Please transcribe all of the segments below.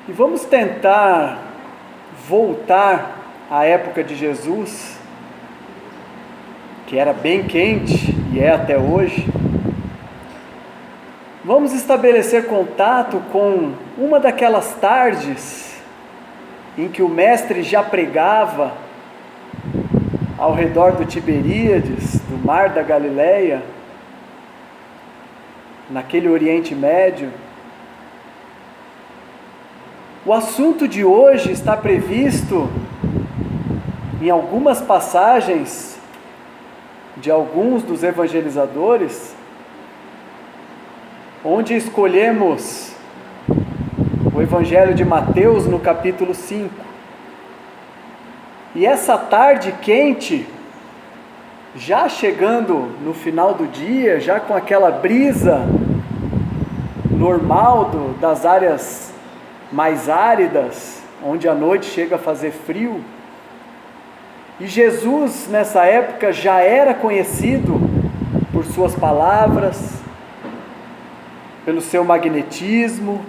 E vamos tentar voltar à época de Jesus, que era bem quente e é até hoje. Vamos estabelecer contato com uma daquelas tardes em que o mestre já pregava ao redor do Tiberíades, do mar da Galileia, naquele Oriente Médio. O assunto de hoje está previsto em algumas passagens de alguns dos evangelizadores, onde escolhemos o Evangelho de Mateus no capítulo 5. E essa tarde quente, já chegando no final do dia, já com aquela brisa normal das áreas mais áridas, onde à noite chega a fazer frio, e Jesus nessa época já era conhecido por suas palavras, pelo seu magnetismo,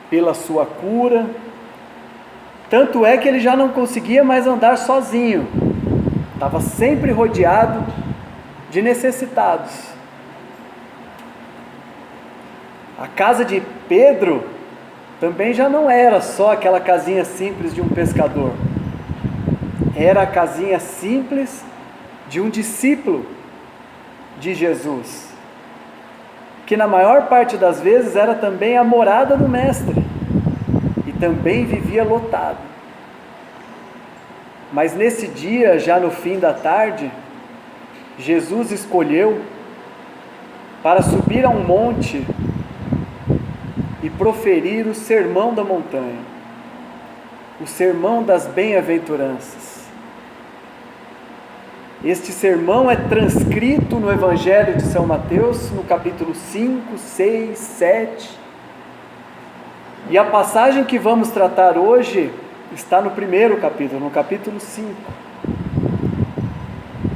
pela sua cura. Tanto é que ele já não conseguia mais andar sozinho, estava sempre rodeado de necessitados. A casa de Pedro também já não era só aquela casinha simples de um pescador, era a casinha simples de um discípulo de Jesus, que na maior parte das vezes era também a morada do mestre, e também vivia lotado. Mas nesse dia, já no fim da tarde, Jesus escolheu para subir a um monte e proferir o sermão da montanha, o sermão das bem-aventuranças. Este sermão é transcrito no Evangelho de São Mateus, no capítulo 5, 6, 7. E a passagem que vamos tratar hoje está no primeiro capítulo, no capítulo 5.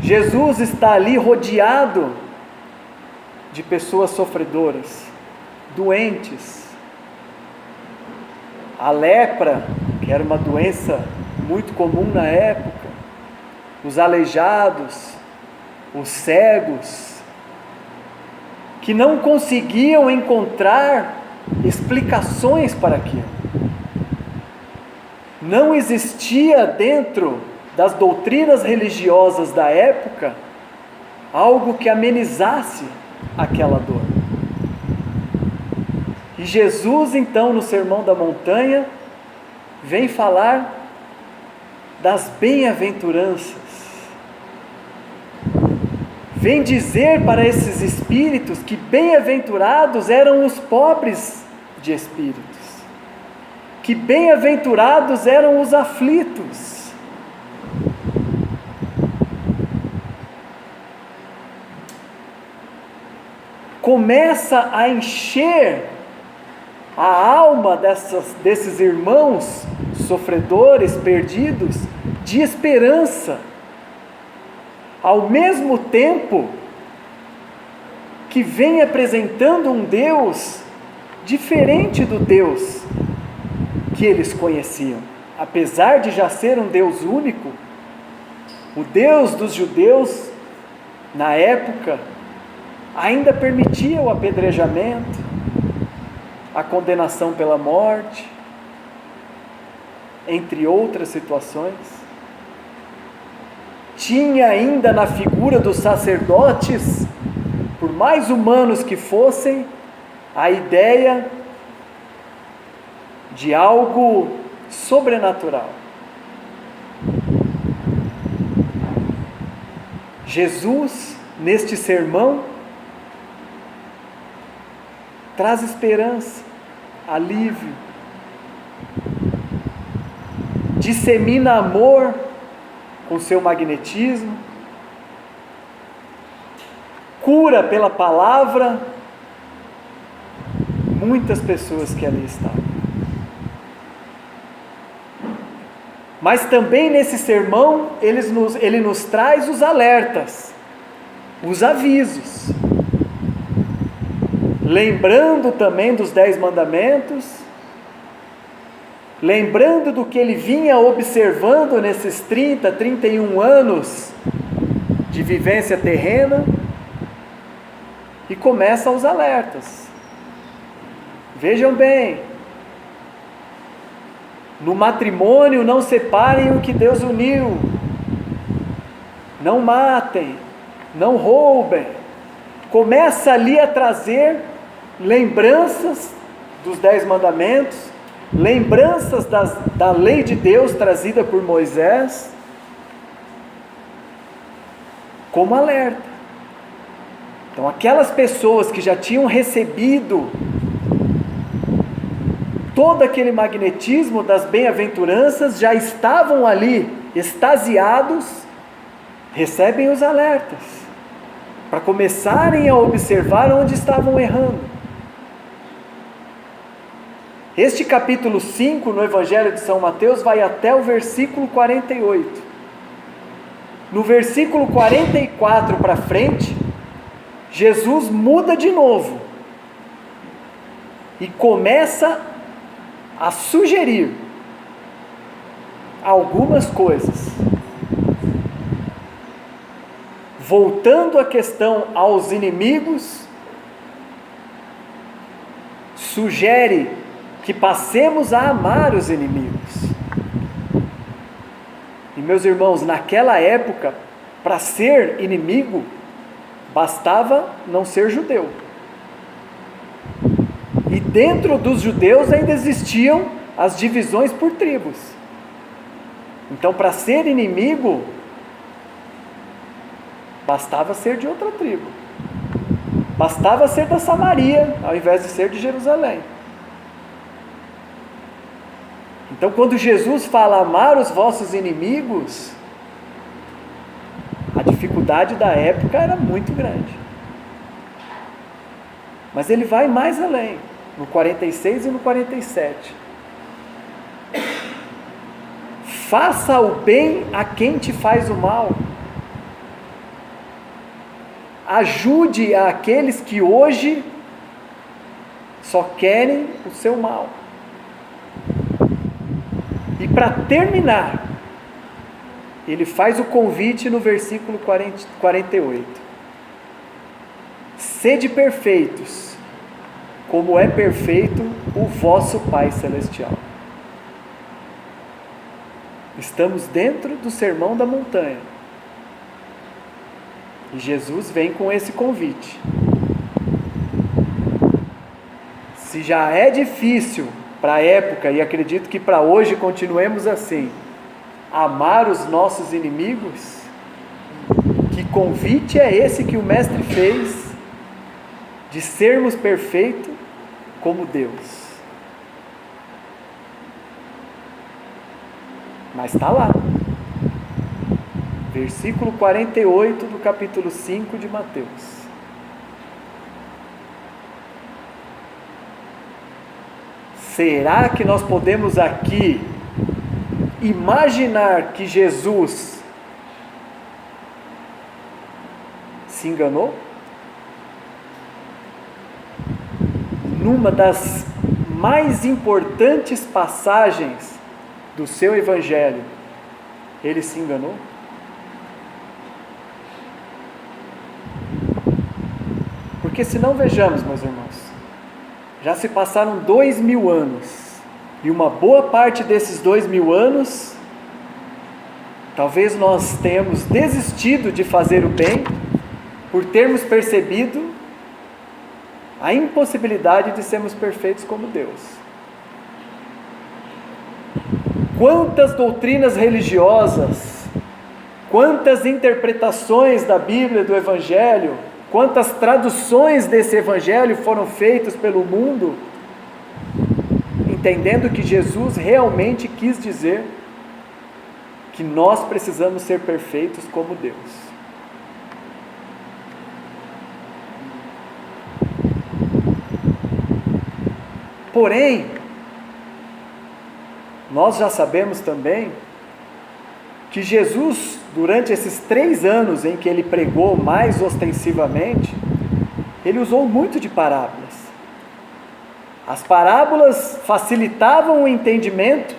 Jesus está ali rodeado de pessoas sofredoras, doentes. A lepra, que era uma doença muito comum na época, os aleijados, os cegos, que não conseguiam encontrar explicações para aquilo. Não existia dentro das doutrinas religiosas da época algo que amenizasse aquela dor. E Jesus, então, no Sermão da Montanha, vem falar das bem-aventuranças. Vem dizer para esses espíritos que bem-aventurados eram os pobres de espíritos, que bem-aventurados eram os aflitos. Começa a encher a alma desses irmãos sofredores, perdidos, de esperança, ao mesmo tempo que vem apresentando um Deus diferente do Deus que eles conheciam. Apesar de já ser um Deus único, o Deus dos judeus, na época, ainda permitia o apedrejamento, a condenação pela morte, entre outras situações. Tinha ainda na figura dos sacerdotes, por mais humanos que fossem, a ideia de algo sobrenatural. Jesus, neste sermão, traz esperança, alívio, dissemina amor com seu magnetismo, cura pela palavra muitas pessoas que ali estavam. Mas também nesse sermão ele nos traz os alertas, os avisos, lembrando também dos 10 mandamentos lembrando do que ele vinha observando nesses 30, 31 anos de vivência terrena, e começa os alertas. Vejam bem, no matrimônio não separem o que Deus uniu, não matem, não roubem. Começa ali a trazer lembranças dos 10 mandamentos, lembranças da lei de Deus trazida por Moisés, como alerta. Então aquelas pessoas que já tinham recebido todo aquele magnetismo das bem-aventuranças, já estavam ali extasiados, recebem os alertas, para começarem a observar onde estavam errando. Este capítulo 5 no Evangelho de São Mateus vai até o versículo 48. No versículo 44 para frente, Jesus muda de novo e começa a sugerir algumas coisas. Voltando a questão aos inimigos, sugere que passemos a amar os inimigos. E meus irmãos, naquela época, para ser inimigo, bastava não ser judeu. E dentro dos judeus ainda existiam as divisões por tribos. Então, para ser inimigo, bastava ser de outra tribo. Bastava ser da Samaria, ao invés de ser de Jerusalém. Então, quando Jesus fala amar os vossos inimigos, a dificuldade da época era muito grande. Mas ele vai mais além, no 46 e no 47. Faça o bem a quem te faz o mal. Ajude aqueles que hoje só querem o seu mal. E para terminar, ele faz o convite no versículo 48. Sede perfeitos, como é perfeito o vosso Pai Celestial. Estamos dentro do Sermão da Montanha. E Jesus vem com esse convite. Se já é difícil para a época, e acredito que para hoje continuemos assim, amar os nossos inimigos, que convite é esse que o Mestre fez, de sermos perfeitos como Deus? Mas está lá, versículo 48 do capítulo 5 de Mateus. Será que nós podemos aqui imaginar que Jesus se enganou? Numa das mais importantes passagens do seu Evangelho, ele se enganou? Porque se não, vejamos, meus irmãos, já se passaram 2000 anos, e uma boa parte desses 2000 anos, talvez nós tenhamos desistido de fazer o bem, por termos percebido a impossibilidade de sermos perfeitos como Deus. Quantas doutrinas religiosas, quantas interpretações da Bíblia, do Evangelho, quantas traduções desse Evangelho foram feitas pelo mundo, entendendo que Jesus realmente quis dizer que nós precisamos ser perfeitos como Deus. Porém, nós já sabemos também que Jesus, durante esses 3 anos em que ele pregou mais ostensivamente, ele usou muito de parábolas. As parábolas facilitavam o entendimento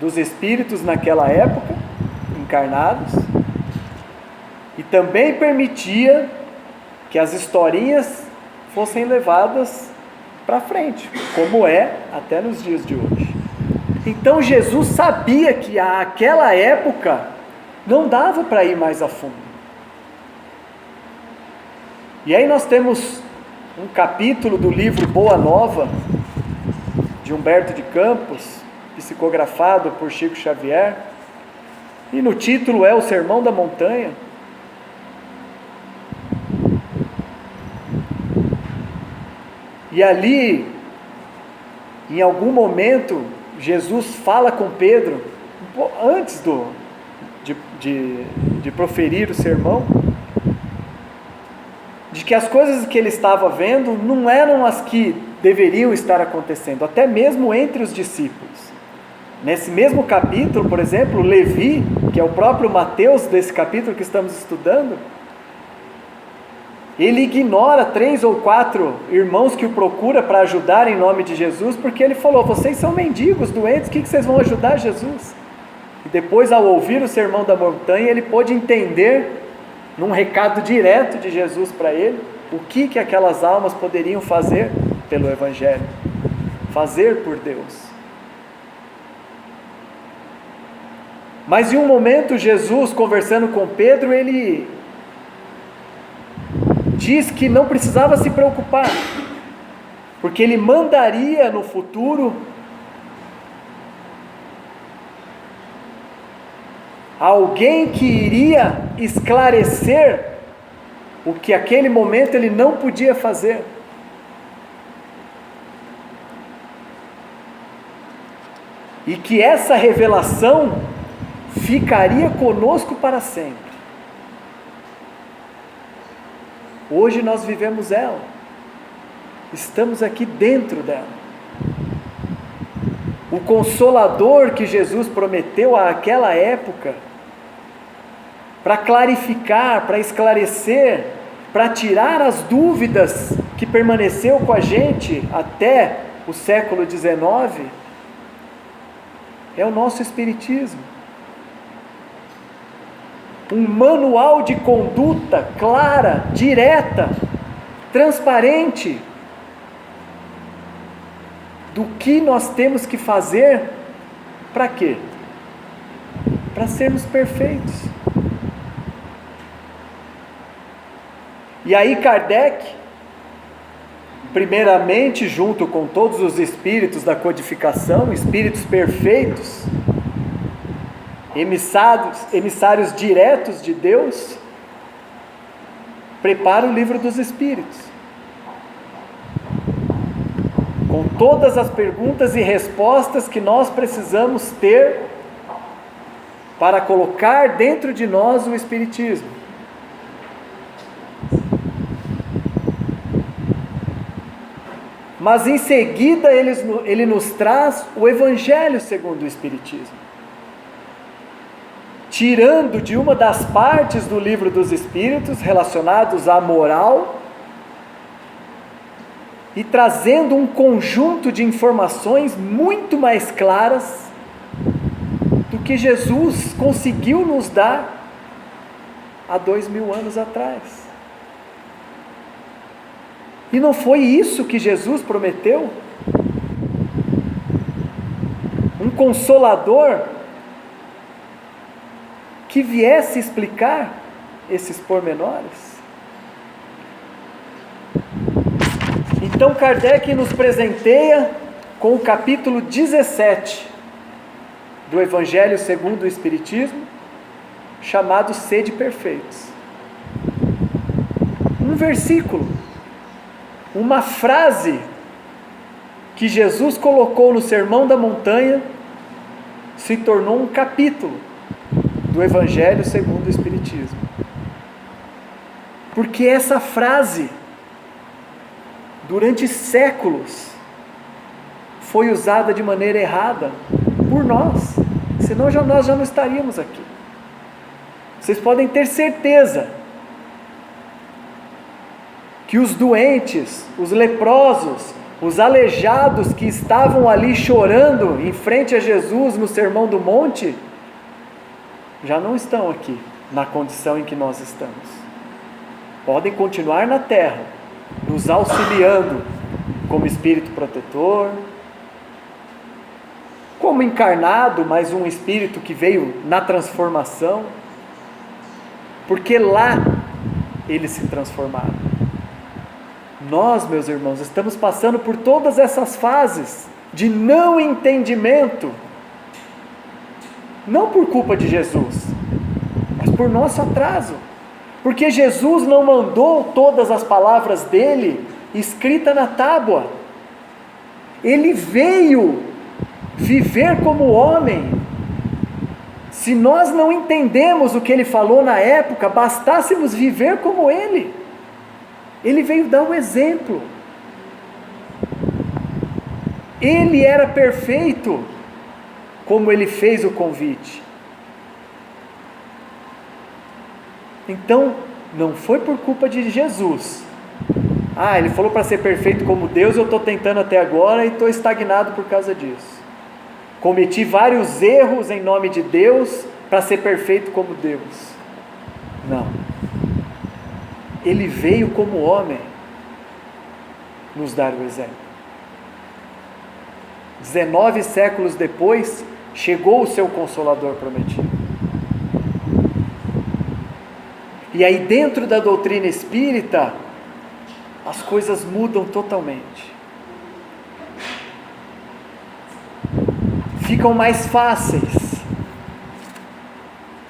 dos espíritos naquela época, encarnados, e também permitia que as historinhas fossem levadas para frente, como é até nos dias de hoje. Então Jesus sabia que àquela época não dava para ir mais a fundo. E aí nós temos um capítulo do livro Boa Nova, de Humberto de Campos, psicografado por Chico Xavier, e no título é o Sermão da Montanha. E ali, em algum momento, Jesus fala com Pedro, antes de proferir o sermão, de que as coisas que ele estava vendo não eram as que deveriam estar acontecendo, até mesmo entre os discípulos. Nesse mesmo capítulo, por exemplo, Levi, que é o próprio Mateus desse capítulo que estamos estudando, ele ignora 3 ou 4 irmãos que o procuram para ajudar em nome de Jesus, porque ele falou: vocês são mendigos, doentes, o que vocês vão ajudar Jesus? E depois, ao ouvir o Sermão da Montanha, ele pôde entender, num recado direto de Jesus para ele, o que aquelas almas poderiam fazer pelo Evangelho, fazer por Deus. Mas em um momento, Jesus, conversando com Pedro, ele diz que não precisava se preocupar, porque ele mandaria no futuro alguém que iria esclarecer o que aquele momento ele não podia fazer. E que essa revelação ficaria conosco para sempre. Hoje nós vivemos ela, estamos aqui dentro dela. O Consolador que Jesus prometeu àquela época, para clarificar, para esclarecer, para tirar as dúvidas que permaneceu com a gente até o século XIX, é o nosso Espiritismo. Um manual de conduta clara, direta, transparente, do que nós temos que fazer, para quê? Para sermos perfeitos. E aí Kardec, primeiramente junto com todos os espíritos da codificação, espíritos perfeitos, emissários diretos de Deus, prepara o livro dos Espíritos, com todas as perguntas e respostas que nós precisamos ter para colocar dentro de nós o Espiritismo. Mas em seguida ele nos traz o Evangelho segundo o Espiritismo, tirando de uma das partes do livro dos Espíritos relacionados à moral e trazendo um conjunto de informações muito mais claras do que Jesus conseguiu nos dar há 2000 anos atrás. E não foi isso que Jesus prometeu? Um Consolador que viesse explicar esses pormenores? Então Kardec nos presenteia com o capítulo 17 do Evangelho segundo o Espiritismo, chamado Sede Perfeitos. Um versículo, uma frase que Jesus colocou no Sermão da Montanha, se tornou um capítulo do Evangelho segundo o Espiritismo. Porque essa frase, durante séculos, foi usada de maneira errada por nós, senão nós já não estaríamos aqui. Vocês podem ter certeza que os doentes, os leprosos, os aleijados que estavam ali chorando em frente a Jesus no Sermão do Monte, já não estão aqui na condição em que nós estamos. Podem continuar na terra, nos auxiliando como espírito protetor, como encarnado, mas um espírito que veio na transformação, porque lá eles se transformaram. Nós, meus irmãos, estamos passando por todas essas fases de não entendimento, não por culpa de Jesus, mas por nosso atraso, porque Jesus não mandou todas as palavras dele escrita na tábua. Ele veio viver como homem. Se nós não entendemos o que ele falou na época, bastássemos viver como ele. Ele veio dar um exemplo. Ele era perfeito, como ele fez o convite. Então, não foi por culpa de Jesus. Ele falou para ser perfeito como Deus, eu estou tentando até agora e estou estagnado por causa disso. Cometi vários erros em nome de Deus para ser perfeito como Deus. Não. Ele veio como homem nos dar o exemplo. 19 séculos depois, chegou o seu Consolador prometido. E aí dentro da doutrina espírita, as coisas mudam totalmente. Ficam mais fáceis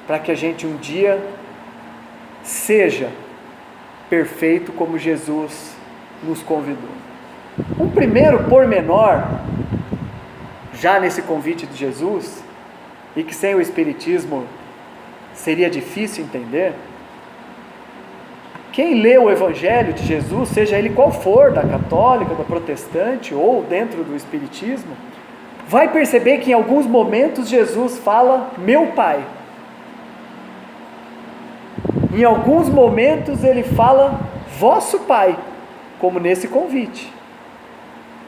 para que a gente um dia seja perfeito como Jesus nos convidou. Um primeiro pormenor, já nesse convite de Jesus, e que sem o Espiritismo seria difícil entender, quem lê o Evangelho de Jesus, seja ele qual for, da católica, da protestante ou dentro do Espiritismo, vai perceber que em alguns momentos Jesus fala, meu Pai. Em alguns momentos ele fala, vosso Pai, como nesse convite.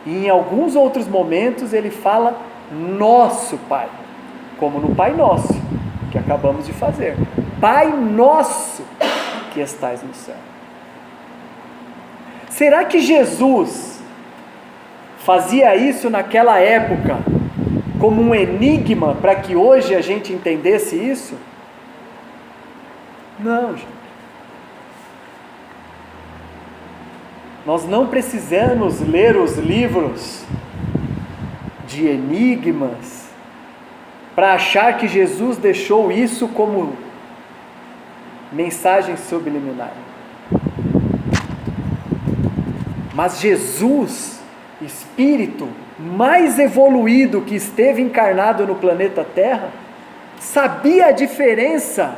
E em alguns outros momentos ele fala, nosso Pai, como no Pai Nosso, que acabamos de fazer. Pai nosso, que estais no céu. Será que Jesus fazia isso naquela época como um enigma para que hoje a gente entendesse isso? Não, gente. Nós não precisamos ler os livros de enigmas para achar que Jesus deixou isso como mensagem subliminar. Mas Jesus, Espírito mais evoluído que esteve encarnado no planeta Terra, sabia a diferença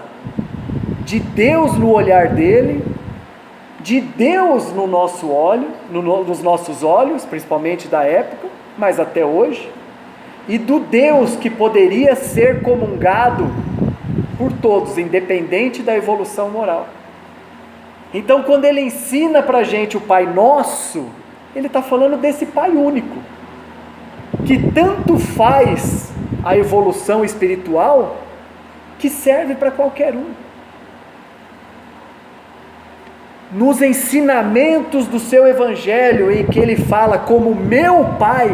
de Deus no olhar dele, de Deus no nosso olho, nos nossos olhos, principalmente da época, mas até hoje, e do Deus que poderia ser comungado por todos, independente da evolução moral. Então, quando ele ensina para a gente o Pai Nosso, ele está falando desse Pai único, que tanto faz a evolução espiritual, que serve para qualquer um. Nos ensinamentos do seu Evangelho, em que ele fala como meu Pai,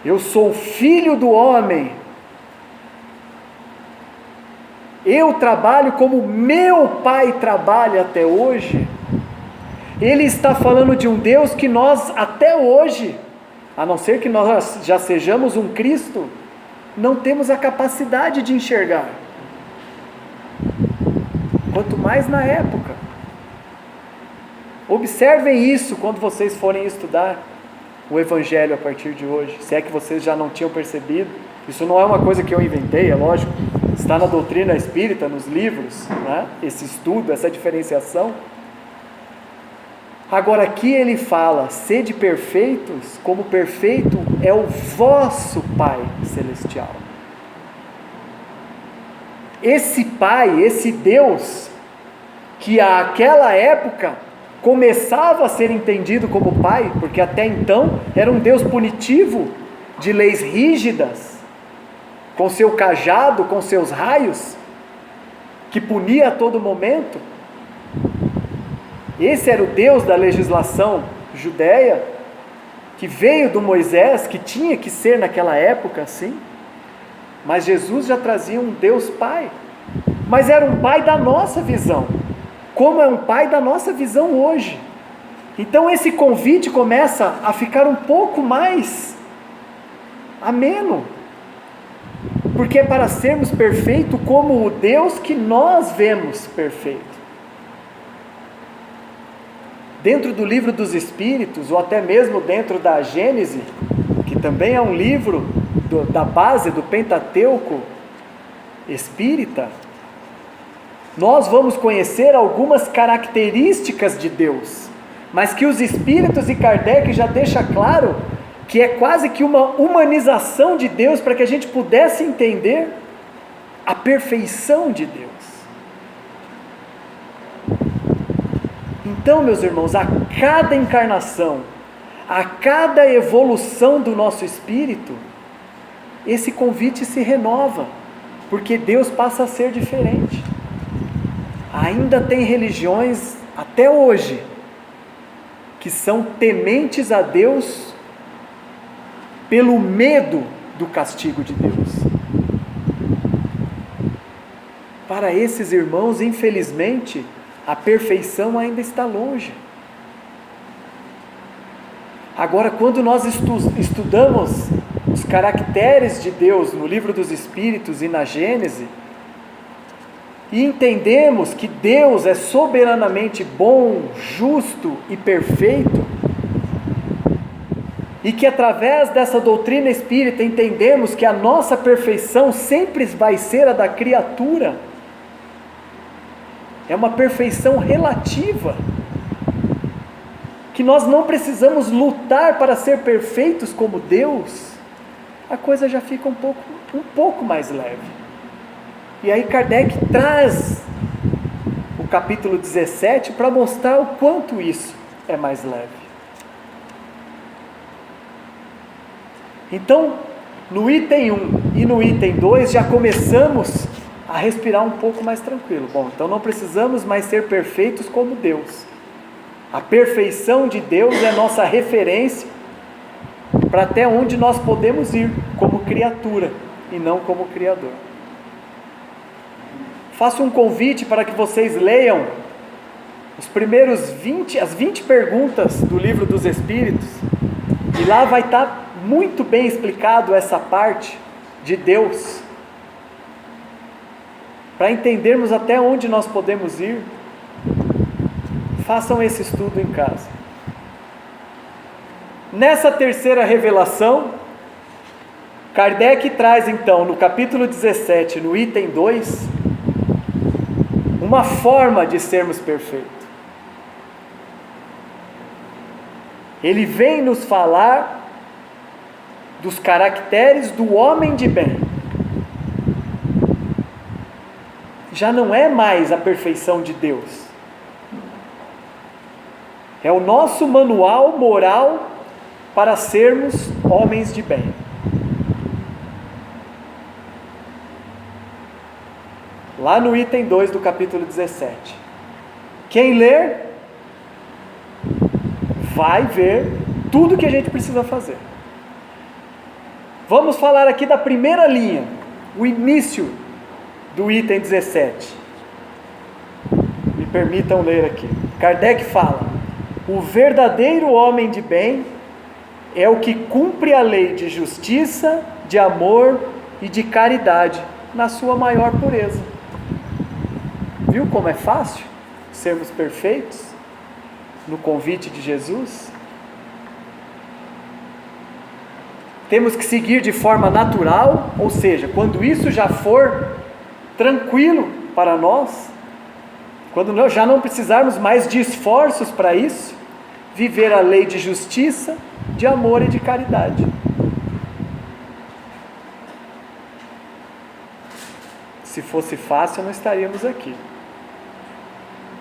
eu sou filho do homem, eu trabalho como meu Pai trabalha até hoje. Ele está falando de um Deus que nós até hoje, a não ser que nós já sejamos um Cristo, não temos a capacidade de enxergar, quanto mais na época. Observem isso quando vocês forem estudar o Evangelho a partir de hoje, se é que vocês já não tinham percebido. Isso não é uma coisa que eu inventei, é lógico, está na doutrina espírita, nos livros, né? Esse estudo, essa diferenciação. Agora aqui ele fala, sede perfeitos, como perfeito é o vosso Pai Celestial. Esse Pai, esse Deus, que àquela época começava a ser entendido como Pai, porque até então era um Deus punitivo, de leis rígidas, com seu cajado, com seus raios, que punia a todo momento. Esse era o Deus da legislação judeia, que veio do Moisés, que tinha que ser naquela época assim. Mas Jesus já trazia um Deus Pai, mas era um Pai da nossa visão, como é um Pai da nossa visão hoje. Então esse convite começa a ficar um pouco mais ameno, porque é para sermos perfeitos como o Deus que nós vemos perfeito. Dentro do livro dos Espíritos, ou até mesmo dentro da Gênese, que também é um livro da base do Pentateuco espírita, nós vamos conhecer algumas características de Deus, mas que os Espíritos e Kardec já deixa claro que é quase que uma humanização de Deus, para que a gente pudesse entender a perfeição de Deus. Então, meus irmãos, a cada encarnação, a cada evolução do nosso espírito, esse convite se renova, porque Deus passa a ser diferente. Ainda tem religiões, até hoje, que são tementes a Deus pelo medo do castigo de Deus. Para esses irmãos, infelizmente, a perfeição ainda está longe. Agora, quando nós estudamos os caracteres de Deus no Livro dos Espíritos e na Gênese, e entendemos que Deus é soberanamente bom, justo e perfeito, e que através dessa doutrina espírita entendemos que a nossa perfeição sempre vai ser a da criatura, é uma perfeição relativa, que nós não precisamos lutar para ser perfeitos como Deus, a coisa já fica um pouco mais leve. E aí Kardec traz o capítulo 17 para mostrar o quanto isso é mais leve. Então, no item 1 e no item 2 já começamos a respirar um pouco mais tranquilo. Bom, então não precisamos mais ser perfeitos como Deus. A perfeição de Deus é nossa referência para até onde nós podemos ir como criatura e não como Criador. Faço um convite para que vocês leiam as 20 perguntas do Livro dos Espíritos, e lá vai estar muito bem explicado essa parte de Deus, para entendermos até onde nós podemos ir. Façam esse estudo em casa. Nessa terceira revelação, Kardec traz então no capítulo 17, no item 2, uma forma de sermos perfeitos. Ele vem nos falar dos caracteres do homem de bem. Já não é mais a perfeição de Deus. É o nosso manual moral para sermos homens de bem. Lá no item 2 do capítulo 17. Quem ler, vai ver tudo que a gente precisa fazer. Vamos falar aqui da primeira linha, o início do item 17. Me permitam ler aqui. Kardec fala: o verdadeiro homem de bem é o que cumpre a lei de justiça, de amor e de caridade na sua maior pureza. Viu como é fácil sermos perfeitos no convite de Jesus? Temos que seguir de forma natural, ou seja, quando isso já for tranquilo para nós, quando nós já não precisarmos mais de esforços para isso, viver a lei de justiça, de amor e de caridade. Se fosse fácil, não estaríamos aqui.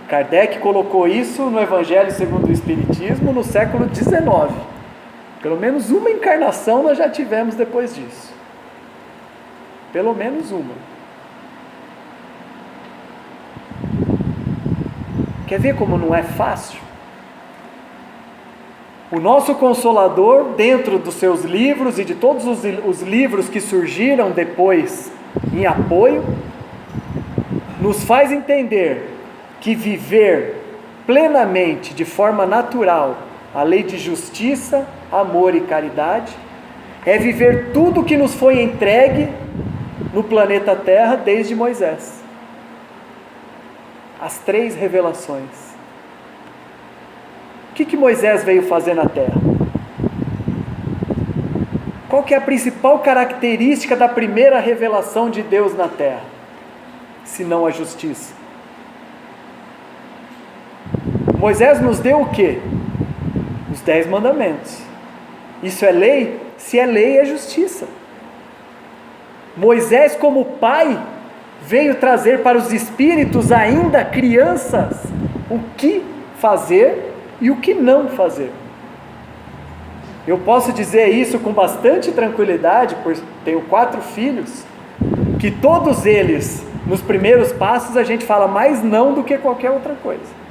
Kardec colocou isso no Evangelho segundo o Espiritismo no século XIX. Pelo menos uma encarnação nós já tivemos depois disso. Pelo menos uma. Quer ver como não é fácil? O nosso Consolador, dentro dos seus livros e de todos os livros que surgiram depois em apoio, nos faz entender que viver plenamente, de forma natural, a lei de justiça, amor e caridade, é viver tudo que nos foi entregue no planeta Terra desde Moisés. As 3 revelações. O que Moisés veio fazer na Terra? Qual que é a principal característica da primeira revelação de Deus na Terra? Senão a justiça. Moisés nos deu o quê? Os 10 mandamentos. Isso é lei? Se é lei, é justiça. Moisés, como pai, veio trazer para os espíritos ainda crianças o que fazer e o que não fazer. Eu posso dizer isso com bastante tranquilidade, pois tenho 4 filhos, que todos eles, nos primeiros passos, a gente fala mais não do que qualquer outra coisa.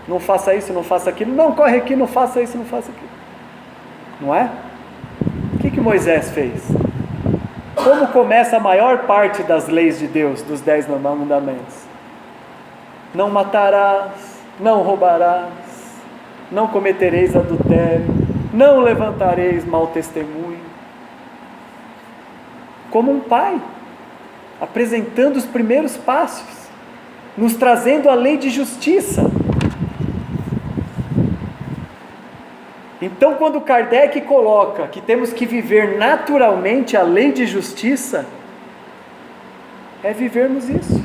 Não faça isso, não faça aquilo, não, corre aqui, não faça isso, não faça aquilo. Não é? O que Moisés fez? Como começa a maior parte das leis de Deus, dos 10 mandamentos? Não matarás, não roubarás, não cometereis adultério, não levantareis mau testemunho. Como um pai, apresentando os primeiros passos, nos trazendo a lei de justiça. Então, quando Kardec coloca que temos que viver naturalmente a lei de justiça, é vivermos isso.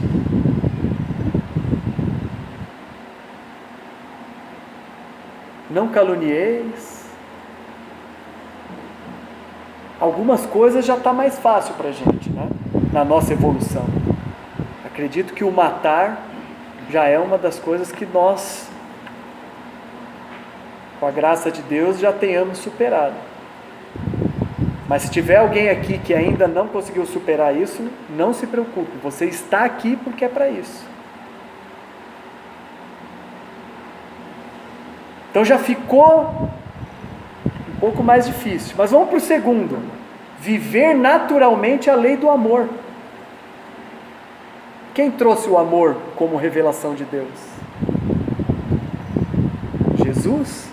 Não calunieis. Algumas coisas já está mais fácil para a gente, né? Na nossa evolução. Acredito que o matar já é uma das coisas que nós, com a graça de Deus, já tenhamos superado. Mas se tiver alguém aqui que ainda não conseguiu superar isso, não se preocupe, você está aqui porque é para isso. Então já ficou um pouco mais difícil. Mas vamos para o segundo. Viver naturalmente a lei do amor. Quem trouxe o amor como revelação de Deus? Jesus.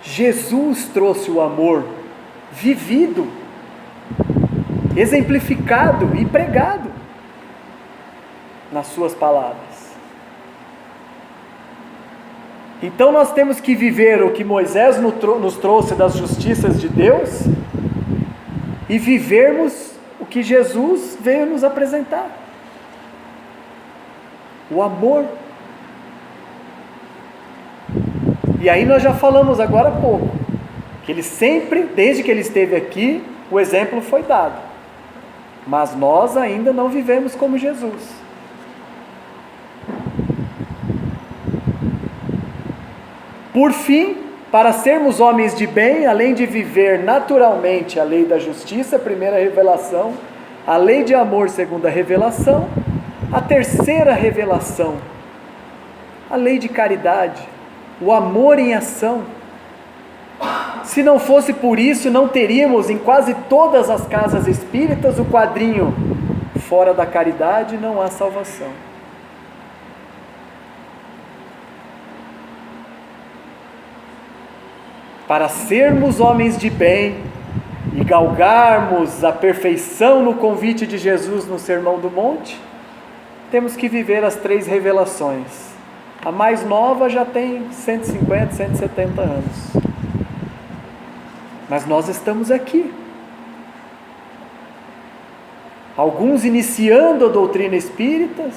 Jesus trouxe o amor vivido, exemplificado e pregado nas suas palavras. Então nós temos que viver o que Moisés nos trouxe das justiças de Deus e vivermos o que Jesus veio nos apresentar. O amor. E aí nós já falamos agora há pouco, que ele sempre, desde que ele esteve aqui, o exemplo foi dado. Mas nós ainda não vivemos como Jesus. Por fim, para sermos homens de bem, além de viver naturalmente a lei da justiça, primeira revelação, a lei de amor, segunda revelação, a terceira revelação, a lei de caridade, o amor em ação. Se não fosse por isso, não teríamos em quase todas as casas espíritas o quadrinho: fora da caridade não há salvação. Para sermos homens de bem e galgarmos a perfeição no convite de Jesus no Sermão do Monte, temos que viver as 3 revelações. A mais nova já tem 150, 170 anos. Mas nós estamos aqui. Alguns iniciando a doutrina espírita,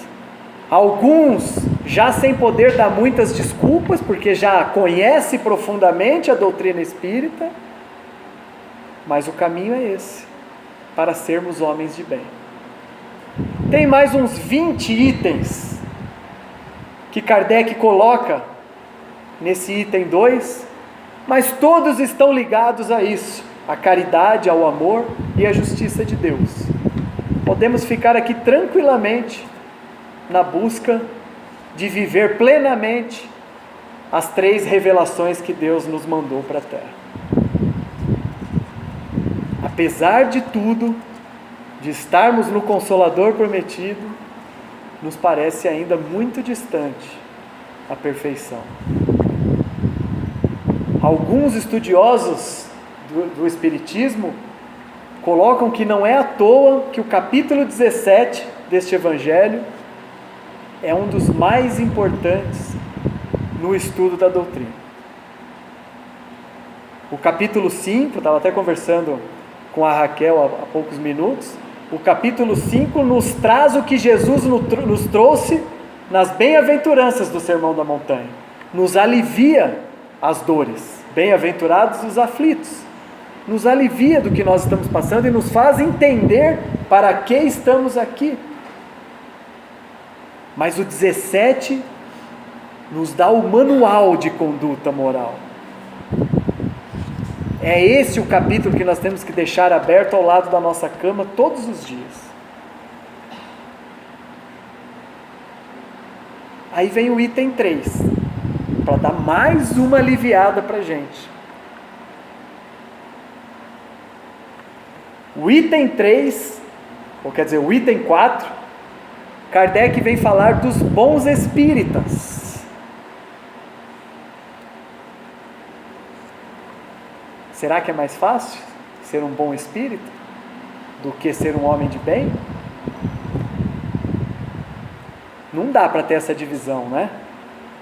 alguns já sem poder dar muitas desculpas, porque já conhece profundamente a doutrina espírita, mas o caminho é esse, para sermos homens de bem. Tem mais uns 20 itens que Kardec coloca nesse item 2, mas todos estão ligados a isso, à caridade, ao amor e à justiça de Deus. Podemos ficar aqui tranquilamente na busca de viver plenamente as 3 revelações que Deus nos mandou para a Terra. Apesar de tudo, de estarmos no Consolador prometido, nos parece ainda muito distante a perfeição. Alguns estudiosos do Espiritismo colocam que não é à toa que o capítulo 17 deste Evangelho é um dos mais importantes no estudo da doutrina. O capítulo 5, estava até conversando com a Raquel há poucos minutos, o capítulo 5 nos traz o que Jesus nos trouxe nas bem-aventuranças do Sermão da Montanha. Nos alivia as dores. Bem-aventurados os aflitos. Nos alivia do que nós estamos passando e nos faz entender para que estamos aqui. Mas o 17 nos dá o manual de conduta moral. É esse o capítulo que nós temos que deixar aberto ao lado da nossa cama todos os dias. Aí vem o item 3, para dar mais uma aliviada para a gente. O item 3, ou quer dizer, o item 4, Kardec vem falar dos bons espíritas. Será que é mais fácil ser um bom espírito do que ser um homem de bem? Não dá para ter essa divisão, né?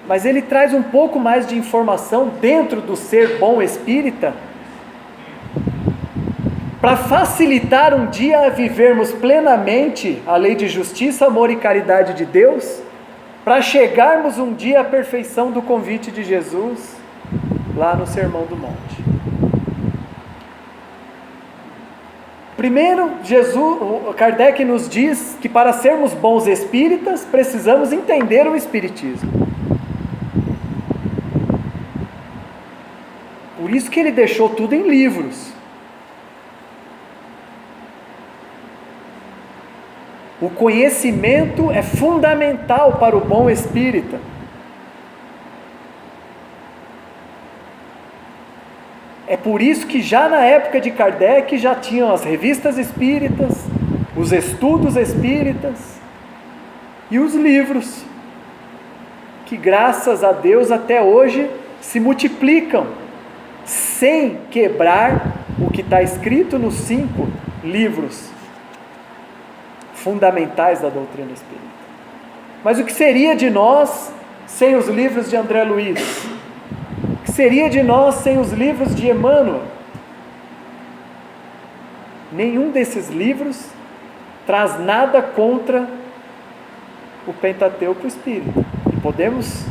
Mas ele traz um pouco mais de informação dentro do ser bom espírita, para facilitar um dia a vivermos plenamente a lei de justiça, amor e caridade de Deus, para chegarmos um dia à perfeição do convite de Jesus, lá no Sermão do Monte. Primeiro, Kardec nos diz que para sermos bons espíritas, precisamos entender o Espiritismo. Por isso que ele deixou tudo em livros. O conhecimento é fundamental para o bom espírita. É por isso que já na época de Kardec já tinham as revistas espíritas, os estudos espíritas e os livros, que graças a Deus até hoje se multiplicam, sem quebrar o que está escrito nos 5 livros fundamentais da doutrina espírita. Mas o que seria de nós sem os livros de André Luiz? O que seria de nós sem os livros de Emmanuel? Nenhum desses livros traz nada contra o Pentateuco espírita, e podemos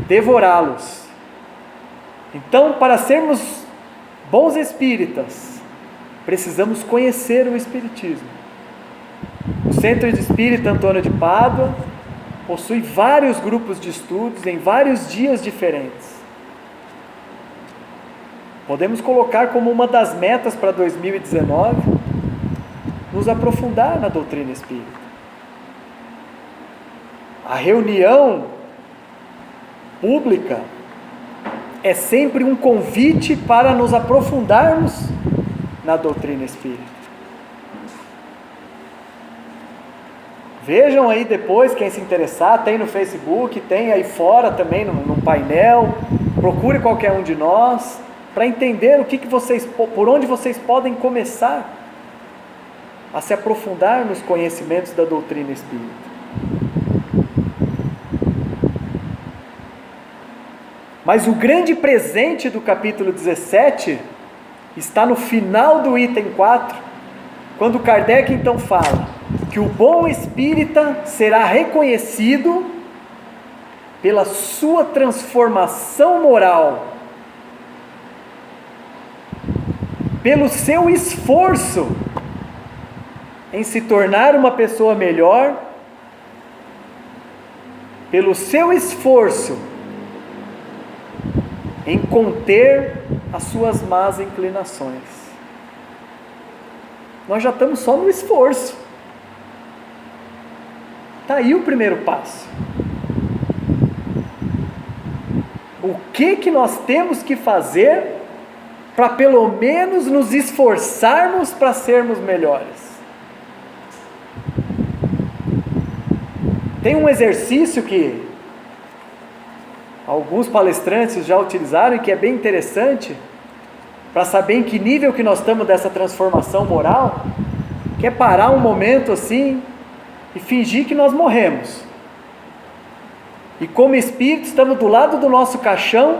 devorá-los. Então, para sermos bons espíritas, precisamos conhecer o Espiritismo. O Centro Espírita Antônio de Pádua possui vários grupos de estudos em vários dias diferentes. Podemos colocar como uma das metas para 2019 nos aprofundar na doutrina espírita. A reunião pública é sempre um convite para nos aprofundarmos na doutrina espírita. Vejam aí depois, quem se interessar, tem no Facebook, tem aí fora também no painel, procure qualquer um de nós, para entender por onde vocês podem começar a se aprofundar nos conhecimentos da doutrina espírita. Mas o grande presente do capítulo 17 está no final do item 4, quando Kardec então fala que o bom espírita será reconhecido pela sua transformação moral, pelo seu esforço em se tornar uma pessoa melhor, pelo seu esforço em conter as suas más inclinações. Nós já estamos só no esforço. Está aí o primeiro passo. O que nós temos que fazer para pelo menos nos esforçarmos para sermos melhores? Tem um exercício que alguns palestrantes já utilizaram e que é bem interessante para saber em que nível que nós estamos dessa transformação moral, que é parar um momento assim e fingir que nós morremos. E como espírito estamos do lado do nosso caixão,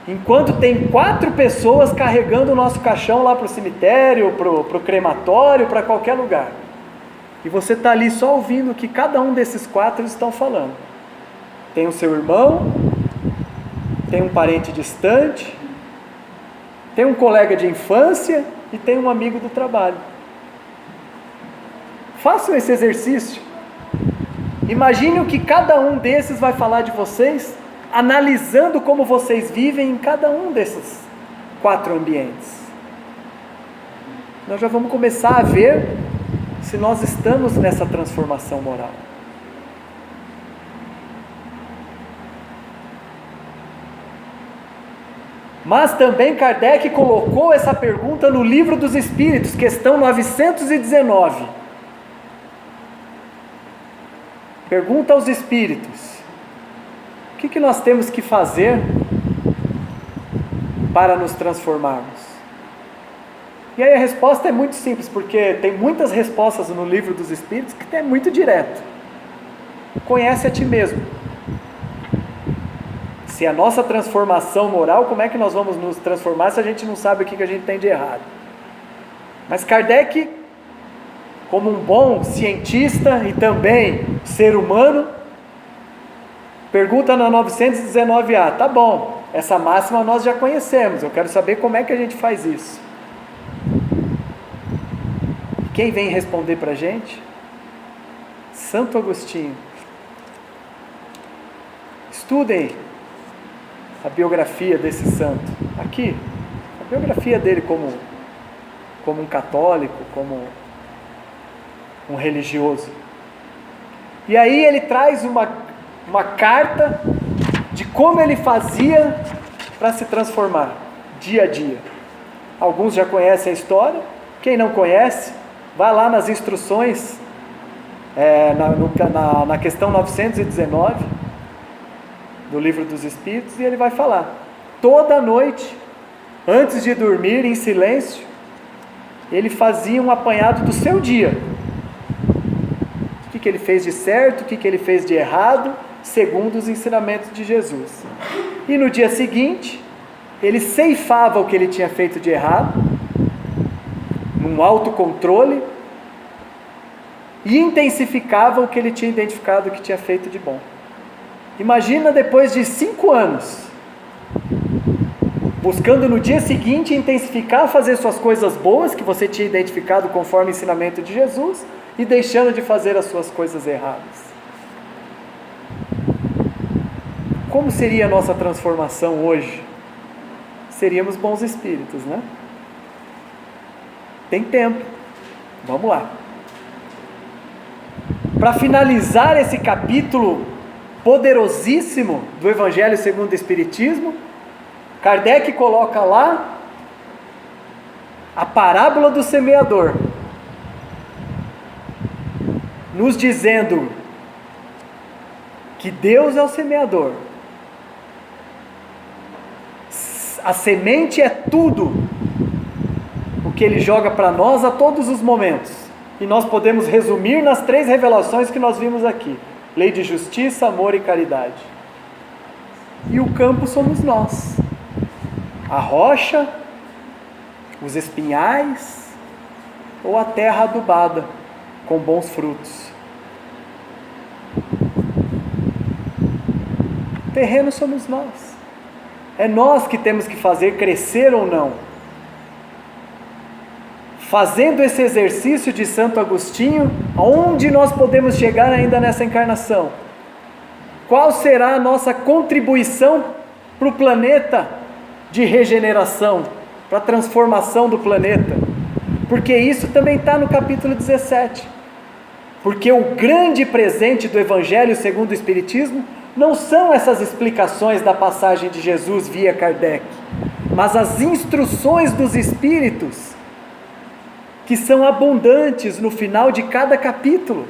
enquanto tem 4 pessoas carregando o nosso caixão lá para o cemitério, para o crematório, para qualquer lugar. E você está ali só ouvindo o que cada um desses 4 estão falando. Tem o seu irmão, tem um parente distante, tem um colega de infância e tem um amigo do trabalho. Façam esse exercício. Imagine o que cada um desses vai falar de vocês, analisando como vocês vivem em cada um desses 4 ambientes. Nós já vamos começar a ver se nós estamos nessa transformação moral. Mas também Kardec colocou essa pergunta no Livro dos Espíritos, questão 919. Pergunta aos espíritos: o que nós temos que fazer para nos transformarmos? E aí a resposta é muito simples, porque tem muitas respostas no Livro dos Espíritos que é muito direto. Conhece a ti mesmo. Se a nossa transformação moral, como é que nós vamos nos transformar se a gente não sabe o que a gente tem de errado? Mas Kardec, como um bom cientista e também ser humano, pergunta na 919A, tá bom, essa máxima nós já conhecemos, eu quero saber como é que a gente faz isso. Quem vem responder para a gente? Santo Agostinho. Estudem a biografia desse santo. Aqui, a biografia dele como um católico, como um religioso. E aí ele traz uma carta de como ele fazia para se transformar, dia a dia. Alguns já conhecem a história, quem não conhece, vai lá nas instruções, na questão 919, do Livro dos Espíritos, e ele vai falar. Toda noite, antes de dormir, em silêncio, ele fazia um apanhado do seu dia. O que ele fez de certo, o que ele fez de errado, segundo os ensinamentos de Jesus. E no dia seguinte, ele ceifava o que ele tinha feito de errado, num autocontrole, e intensificava o que ele tinha identificado que tinha feito de bom. Imagina depois de 5 anos, buscando no dia seguinte intensificar, fazer suas coisas boas, que você tinha identificado conforme o ensinamento de Jesus, e deixando de fazer as suas coisas erradas. Como seria a nossa transformação hoje? Seríamos bons espíritos, né? Tem tempo. Vamos lá. Para finalizar esse capítulo poderosíssimo do Evangelho segundo o Espiritismo, Kardec coloca lá a parábola do semeador, nos dizendo que Deus é o semeador. A semente é tudo o que Ele joga para nós a todos os momentos. E nós podemos resumir nas 3 revelações que nós vimos aqui: lei de justiça, amor e caridade. E o campo somos nós. A rocha, os espinhais, ou a terra adubada, com bons frutos. O terreno somos nós. É nós que temos que fazer crescer ou não. fazendo esse exercício de Santo Agostinho, aonde nós podemos chegar ainda nessa encarnação? Qual será a nossa contribuição para o planeta de regeneração, para a transformação do planeta? Porque isso também está no capítulo 17. Porque o grande presente do Evangelho segundo o Espiritismo não são essas explicações da passagem de Jesus via Kardec, mas as instruções dos Espíritos, que são abundantes no final de cada capítulo.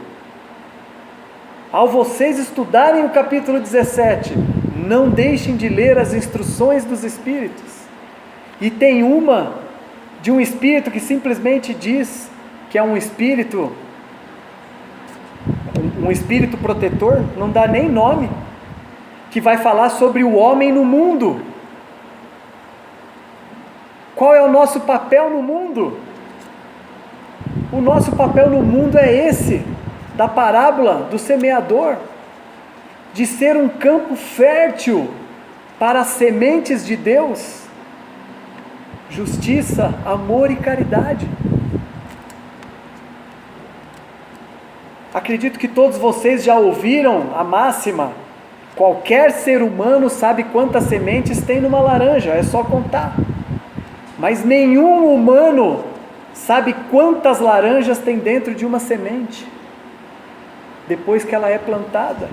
Ao vocês estudarem o capítulo 17, não deixem de ler as instruções dos Espíritos. E tem uma de um Espírito que simplesmente diz que é um Espírito protetor, não dá nem nome, que vai falar sobre o homem no mundo. Qual é o nosso papel no mundo? O nosso papel no mundo é esse, da parábola do semeador, de ser um campo fértil para as sementes de Deus, justiça, amor e caridade. Acredito que todos vocês já ouviram a máxima: qualquer ser humano sabe quantas sementes tem numa laranja, é só contar. Mas nenhum humano sabe quantas laranjas tem dentro de uma semente, depois que ela é plantada.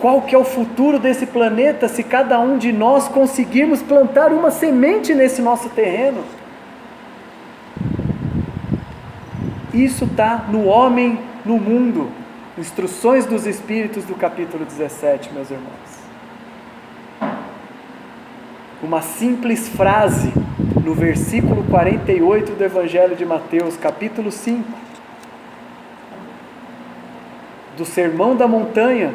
Qual que é o futuro desse planeta se cada um de nós conseguirmos plantar uma semente nesse nosso terreno? Isso está no Homem no Mundo, Instruções dos Espíritos do capítulo 17, meus irmãos. Uma simples frase no versículo 48 do Evangelho de Mateus, capítulo 5, do Sermão da Montanha: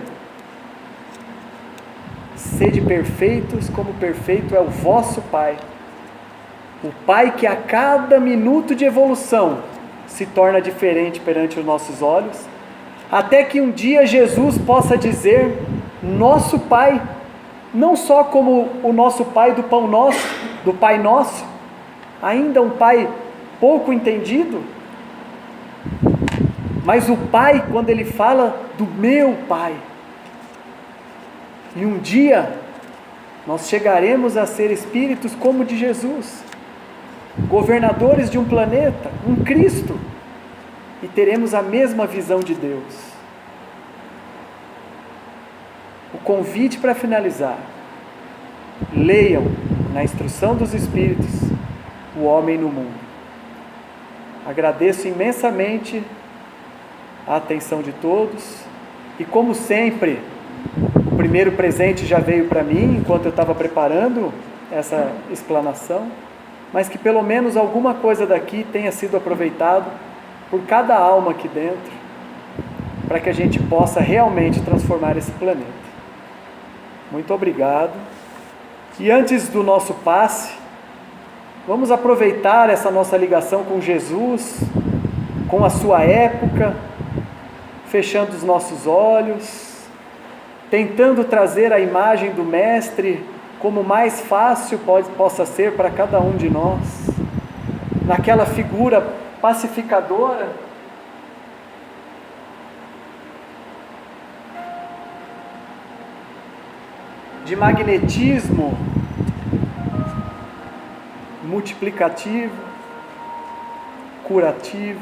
sede perfeitos como perfeito é o vosso Pai. O Pai que a cada minuto de evolução se torna diferente perante os nossos olhos, até que um dia Jesus possa dizer: nosso Pai, não só como o nosso Pai do pão nosso, do Pai Nosso, ainda um Pai pouco entendido, mas o Pai, quando Ele fala do meu Pai. E um dia nós chegaremos a ser espíritos como o de Jesus, governadores de um planeta, um Cristo, e teremos a mesma visão de Deus. O convite para finalizar: leiam na Instrução dos Espíritos O Homem no Mundo. Agradeço imensamente a atenção de todos, e como sempre, o primeiro presente já veio para mim enquanto eu estava preparando essa explanação, mas que pelo menos alguma coisa daqui tenha sido aproveitado por cada alma aqui dentro, para que a gente possa realmente transformar esse planeta. Muito obrigado. E antes do nosso passe, vamos aproveitar essa nossa ligação com Jesus, com a sua época, fechando os nossos olhos, tentando trazer a imagem do Mestre como mais fácil possa ser para cada um de nós, naquela figura pacificadora, de magnetismo multiplicativo, curativo,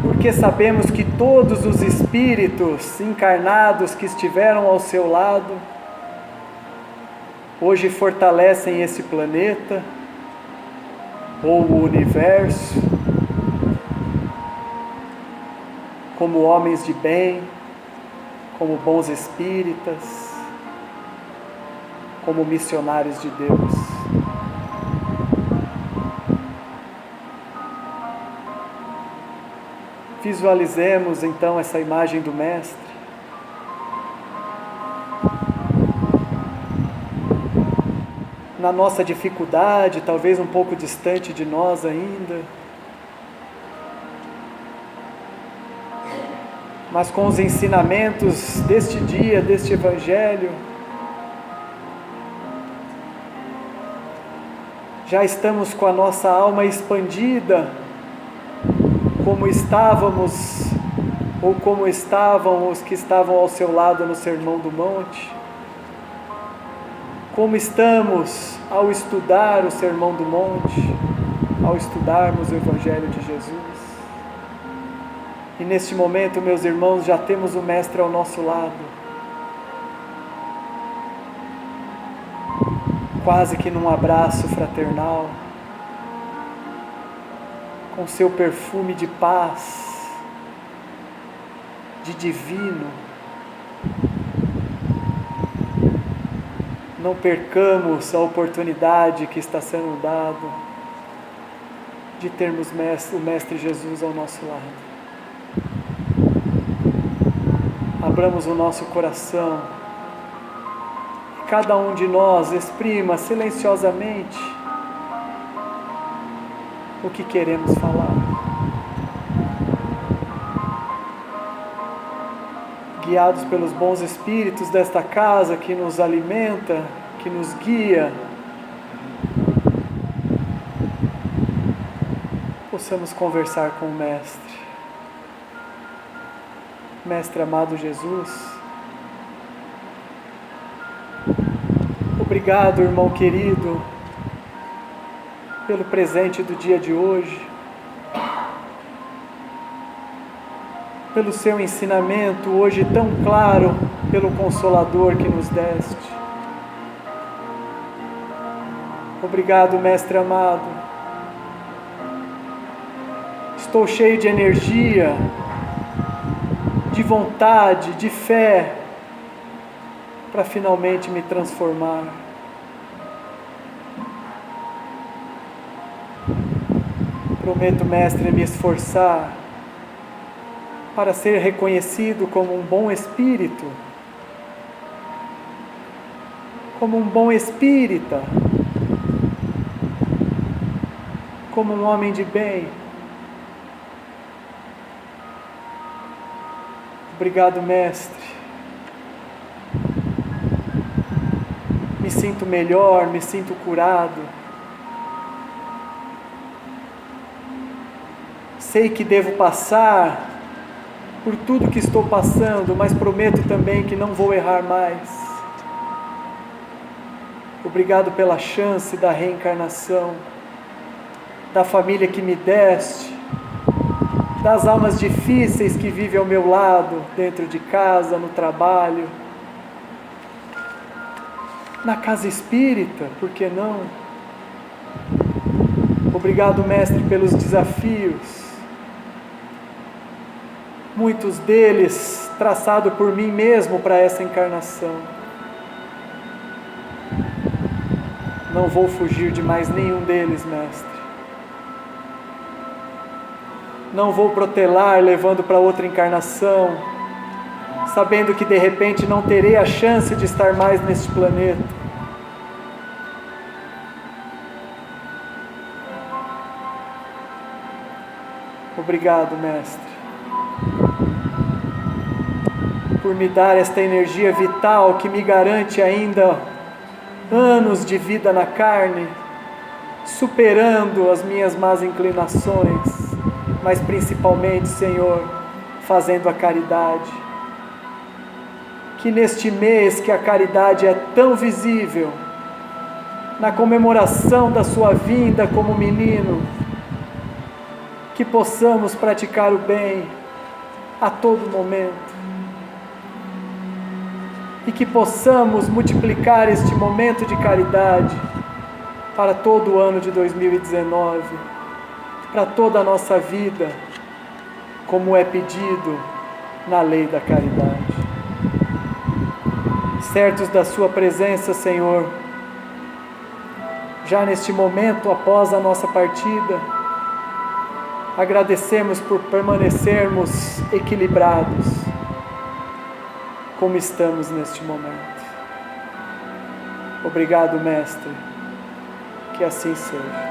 porque sabemos que todos os espíritos encarnados que estiveram ao seu lado, hoje fortalecem esse planeta, ou o universo, como homens de bem, como bons espíritas, como missionários de Deus. Visualizemos então essa imagem do Mestre. Na nossa dificuldade, talvez um pouco distante de nós ainda, mas com os ensinamentos deste dia, deste Evangelho, Já estamos com a nossa alma expandida, como estávamos, ou como estavam os que estavam ao seu lado no Sermão do Monte? Como estamos ao estudar o Sermão do Monte, ao estudarmos o Evangelho de Jesus? E neste momento, meus irmãos, já temos o Mestre ao nosso lado, quase que num abraço fraternal, com seu perfume de paz, de divino. Não percamos a oportunidade que está sendo dada de termos o Mestre Jesus ao nosso lado. Abramos o nosso coração e cada um de nós exprima silenciosamente o que queremos falar. Guiados pelos bons espíritos desta casa que nos alimenta, que nos guia, possamos conversar com o Mestre. Mestre amado Jesus, obrigado, irmão querido, pelo presente do dia de hoje, pelo seu ensinamento hoje tão claro, pelo Consolador que nos deste. Obrigado, Mestre amado. Estou cheio de energia, de vontade, de fé, para finalmente me transformar. Prometo, Mestre, me esforçar para ser reconhecido como um bom espírito, como um bom espírita, como um homem de bem. Obrigado, Mestre. Me sinto melhor, me sinto curado. Sei que devo passar por tudo que estou passando, mas prometo também que não vou errar mais. Obrigado pela chance da reencarnação, da família que me deste, das almas difíceis que vivem ao meu lado, dentro de casa, no trabalho, na casa espírita, por que não? Obrigado, Mestre, pelos desafios, muitos deles traçados por mim mesmo para essa encarnação. Não vou fugir de mais nenhum deles, Mestre. Não vou protelar levando para outra encarnação, sabendo que de repente não terei a chance de estar mais neste planeta. Obrigado, Mestre, por me dar esta energia vital que me garante ainda anos de vida na carne, superando as minhas más inclinações, mas principalmente, Senhor, fazendo a caridade. Que neste mês que a caridade é tão visível, na comemoração da sua vinda como menino, que possamos praticar o bem a todo momento e que possamos multiplicar este momento de caridade para todo o ano de 2019, para toda a nossa vida, como é pedido na lei da caridade. Certos da sua presença, Senhor, já neste momento após a nossa partida, agradecemos por permanecermos equilibrados, como estamos neste momento. Obrigado, Mestre, que assim seja.